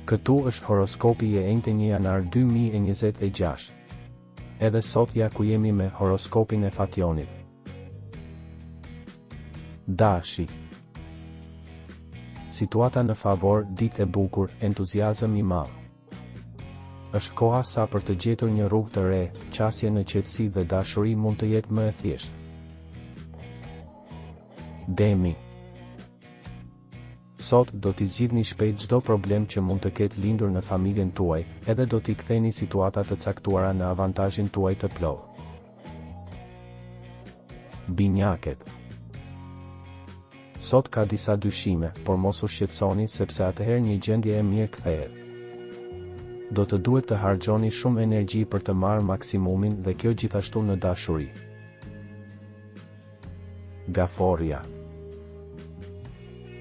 Këtu është horoskopi i 1 janar 2026. Edhe sot ja ku jemi me horoskopin e Fationit. Dashi. Situata në favor, ditë e bukur, entuziazëm i madh. Është koha sa për të gjetur një rrugë të re, qasje në qetësi dhe dashuri mund të jetë më e thjeshtë. Demi. Sot do t'i zgjidhni shpejt çdo problem që mund të ketë lindur në familjen tuaj, edhe do t'i ktheni situata të caktuara në avantazhin tuaj të plotë. Binjaket. Sot ka disa dyshime, por mos u shqetësoni sepse atëherë një gjendje e mirë kthehet. Do të duhet të harxhoni shumë energji për të marrë maksimumin dhe kjo gjithashtu në dashuri. Gaforja.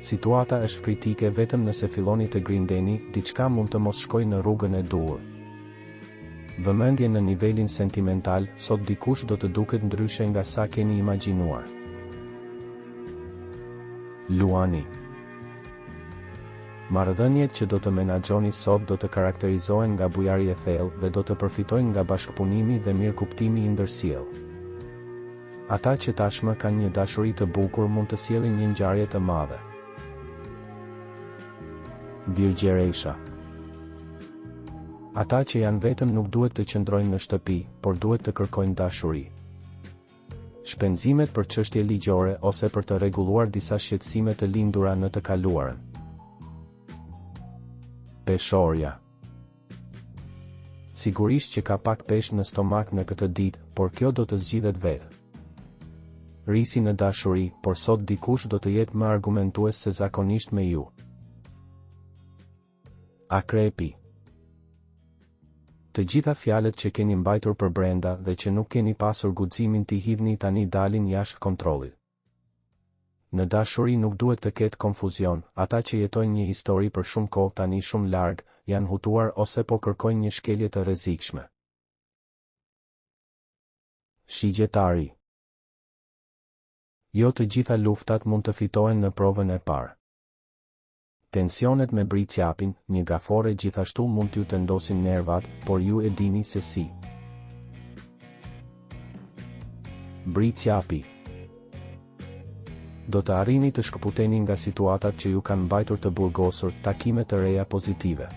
Situata është kritike vetëm nëse filloni të grindeni, diçka mund të mos shkojë në rrugën e duhur. Vëmendje në nivelin sentimental, sot dikush do të duket ndryshe nga sa keni imagjinuar. Luani. Marrëdhëniet që do të menaxhoni sot do të karakterizohen nga bujarje e thellë dhe do të përfitojnë nga bashkëpunimi dhe mirëkuptimi i ndërsjellë. Ata që tashmë kanë një dashuri të bukur mund të sjellin një ngjarje të madhe. Virgjeresha. Ata që janë vetëm nuk duhet të qëndrojnë në shtëpi, por duhet të kërkojnë dashuri. Shpenzimet për çështje ligjore ose për të rregulluar disa shqetësime të lindura në të kaluarën. Peshorja. Sigurisht që ka pak peshë në stomak në këtë ditë, por kjo do të zgjidhet vetë. Risi në dashuri, por sot dikush do të jetë më argumentues se zakonisht me ju. Akrepi. Të gjitha fjalët që keni mbajtur për brenda dhe që nuk keni pasur guximin t'i hidhni tani dalin jashtë kontrollit. Në dashuri nuk duhet të ketë konfuzion, ata që jetojnë një histori për shumë kohë tani shumë larg, janë hutuar ose po kërkojnë një shkelje të rrezikshme. Shigjetari. Jo të gjitha luftat mund të fitohen në provën e parë. Tensionet me bricjapin, një gafore gjithashtu mund t'ju tendosin nervat, por ju e dini se si. Bricjapi. Do të arrini të shkëputeni nga situatat që ju kanë mbajtur të burgosur, takime të reja pozitive.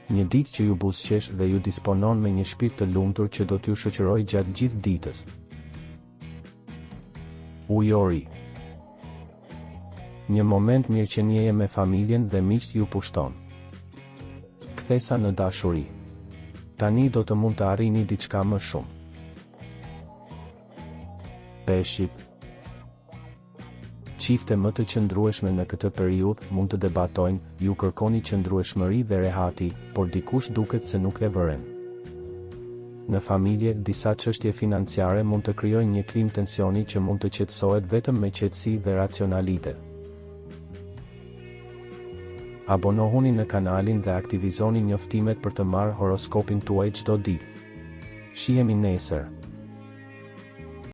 Një ditë që ju buzëqesh dhe ju disponon me një shpirt të lumtur që do t'ju shoqërojë gjatë gjithë ditës. Ujori. Një moment mirëqenieje me familjen dhe miqt ju pushton. Kthesa në dashuri. Tani do të mund të arrini diçka më shumë. Peshqit. Çifte më të qëndrueshme në këtë periudhë mund të debatojnë, ju kërkoni qëndrueshmëri dhe rehati, por dikush duket se nuk e vëren. Në familje, disa çështje financiare mund të krijojnë një klim tensioni që mund të qetësohet vetëm me qetësi dhe racionalitet. Abonohuni në kanalin dhe aktivizoni njoftimet për të marrë horoskopin tuaj çdo ditë. Shihemi nesër.